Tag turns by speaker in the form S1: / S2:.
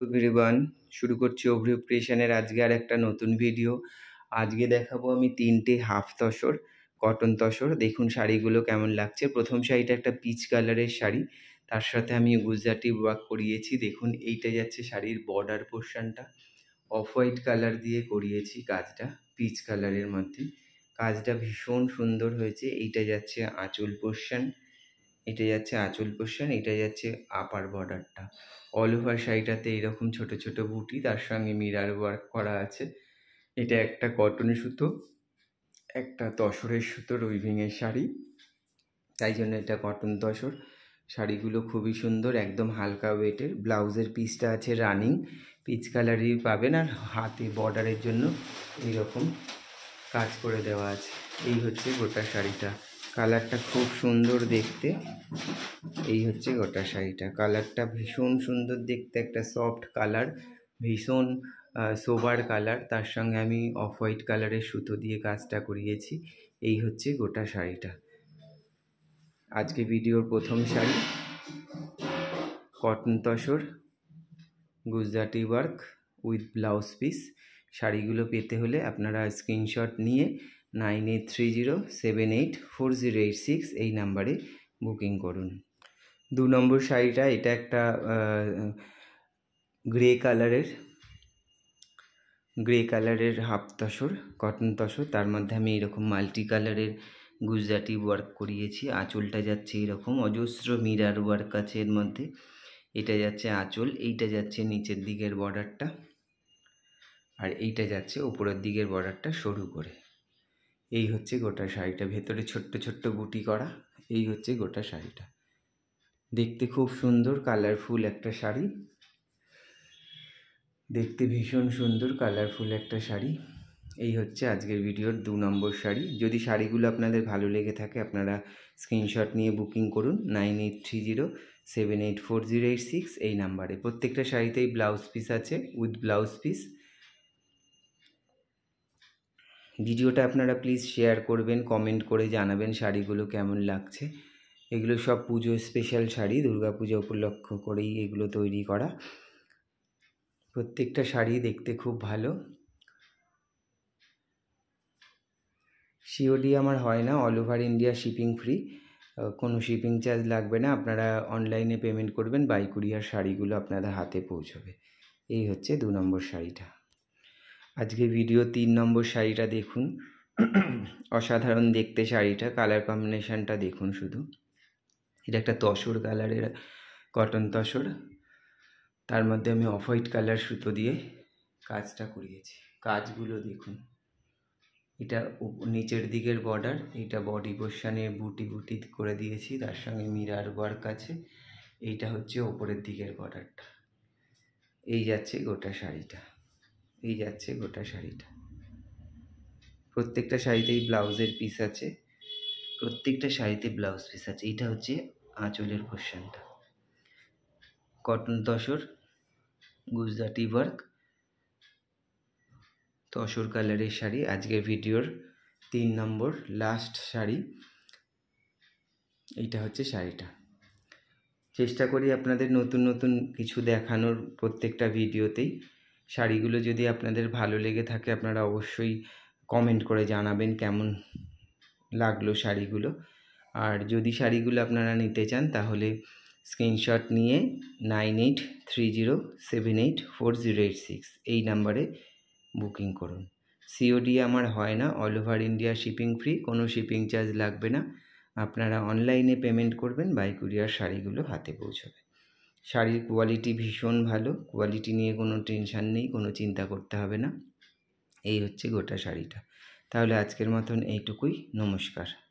S1: Everyone, শুরু করছি অভিরূপ ক্রিয়েশনের আজকে আর একটা নতুন ভিডিও। আজকে দেখাবো আমি 3টে হাফ তসর কটন তসর। দেখুন শাড়িগুলো কেমন লাগছে। প্রথম শাড়িটা একটা পিচ কালারের শাড়ি, তার সাথে আমি গুজরাটি ওয়ার্ক করিয়েছি। দেখুন এইটা যাচ্ছে শাড়ির বর্ডার পোর্শনটা, অফ হোয়াইট কালার দিয়ে করিয়েছি কাজটা, পিচ কালারের মধ্যে। কাজটা ভীষণ সুন্দর হয়েছে। এইটা যাচ্ছে আঁচল পোর্শন, এটা যাচ্ছে আঁচল পোর্শন, এটা যাচ্ছে আপার বর্ডারটা। অল ওভার শাড়িটাতে এরকম ছোট ছোট বুটি, তার সঙ্গে মিরার ওয়ার্ক করা আছে। এটা একটা কটন সুতো, একটা তসরের সুতোর উইভিংয়ের শাড়ি, তাই জন্য এটা কটন তসর। শাড়িগুলো খুবই সুন্দর, একদম হালকা ওয়েটের। ব্লাউজের পিসটা আছে রানিং, পিচ কালারই পাবেন। আর হাতে বর্ডারের জন্য এইরকম কাজ করে দেওয়া আছে। এই হচ্ছে গোটা শাড়িটা। কালারটা খুব সুন্দর দেখতে। এই হচ্ছে গোটা শাড়িটা। কালারটা ভীষণ সুন্দর দেখতে, একটা সফট কালার, ভীষণ সোবার কালার। তার সঙ্গে আমি অফ হোয়াইট কালারের সুতো দিয়ে কাজটা করিয়েছি। এই হচ্ছে গোটা শাড়িটা। আজকে ভিডিওর প্রথম sari cotton tussar Gujarati work with blouse piece. শাড়িগুলো পেতে হলে আপনারা স্ক্রিনশট নিয়ে 9830784086 এই নাম্বারে বুকিং করুন। 2 নম্বর শাড়িটা, এটা একটা গ্রে কালারের হাফ তসর, কটন তসর। তার মধ্যে আমি এরকম মাল্টি কালারের গুজরাটি ওয়ার্ক করিয়েছি। আঁচলটা যাচ্ছে এরকম, অজস্র মিরার ওয়ার্ক আছে এর মধ্যে। এটা যাচ্ছে আঁচল, এইটা যাচ্ছে নিচের দিকের বর্ডারটা, আর এইটা যাচ্ছে উপরের দিকের বর্ডারটা সরু করে। এই হচ্ছে গোটা শাড়িটা। ভেতরে ছোট্ট ছোট্ট বুটি করা। এই হচ্ছে গোটা শাড়িটা। দেখতে খুব সুন্দর, কালারফুল একটা শাড়ি। দেখতে ভীষণ সুন্দর কালারফুল একটা শাড়ি। এই হচ্ছে আজকের ভিডিওর 2 নম্বর শাড়ি। যদি শাড়িগুলো আপনাদের ভালো লেগে থাকে আপনারা স্ক্রিনশট নিয়ে বুকিং করুন 9830784086 এই নাম্বারে। প্রত্যেকটা শাড়িতেই ব্লাউজ পিস আছে, উইথ ব্লাউজ পিস। ভিডিওটা আপনারা প্লিজ শেয়ার করবেন, কমেন্ট করে জানাবেন শাড়িগুলো কেমন লাগছে। এগুলো সব পুজো স্পেশাল শাড়ি, দুর্গাপূজা উপলক্ষ করেই এগুলো তৈরি করা। প্রত্যেকটা শাড়ি দেখতে খুব ভালো। সিওডি আমার হয় না, all over India shipping free, কোনো শিপিং চার্জ লাগবে না। আপনারা অনলাইনে পেমেন্ট করবেন, বাই কুরিয়ার শাড়িগুলো আপনাদের হাতে পৌঁছবে। এই হচ্ছে 2 নম্বর শাড়িটা। আজকে ভিডিও 3 নম্বর শাড়িটা দেখুন। অসাধারণ দেখতে শাড়িটা, কালার কম্বিনেশনটা দেখুন শুধু। এটা একটা তসর কালারের কটন তসর, তার মধ্যে আমি অফ হোয়াইট কালার সুতো দিয়ে কাজটা করিয়েছি। কাজগুলো দেখুন। এটা নিচের দিকের বর্ডার, এটা বডি পোর্শনে বুটি বুটি করে দিয়েছি, তার সঙ্গে মিরার ওয়ার্ক আছে। এইটা হচ্ছে ওপরের দিকের বর্ডারটা। এই যাচ্ছে গোটা শাড়িটা, এই যাচ্ছে গোটা শাড়িটা। প্রত্যেকটা শাড়িতেই ব্লাউজের পিস আছে, প্রত্যেকটা শাড়িতে ব্লাউজ পিস আছে। এইটা হচ্ছে আঁচলের পোর্শনটা। কটন তসর গুজরাটি ওয়ার্ক তসর কালারের শাড়ি। আজকের ভিডিওর 3 নম্বর লাস্ট শাড়ি। এইটা হচ্ছে শাড়িটা। চেষ্টা করি আপনাদের নতুন নতুন কিছু দেখানোর প্রত্যেকটা ভিডিওতেই। শাড়িগুলো যদি আপনাদের ভালো লেগে থাকে আপনারা অবশ্যই কমেন্ট করে জানাবেন কেমন লাগলো শাড়িগুলো। আর যদি শাড়িগুলো আপনারা নিতে চান তাহলে স্ক্রিনশট নিয়ে 9830784086 এই নাম্বারে বুকিং করুন। সিওডি আমার হয় না, all over India shipping free, কোনো শিপিং চার্জ লাগবে না। আপনারা অনলাইনে পেমেন্ট করবেন, বাই কুরিয়ার শাড়িগুলো হাতে পৌঁছবে। শাড়ির কোয়ালিটি ভীষণ ভালো, কোয়ালিটি নিয়ে কোনো টেনশান নেই, কোনো চিন্তা করতে হবে না। এই হচ্ছে গোটা শাড়িটা। তাহলে আজকের মতন এইটুকুই। নমস্কার।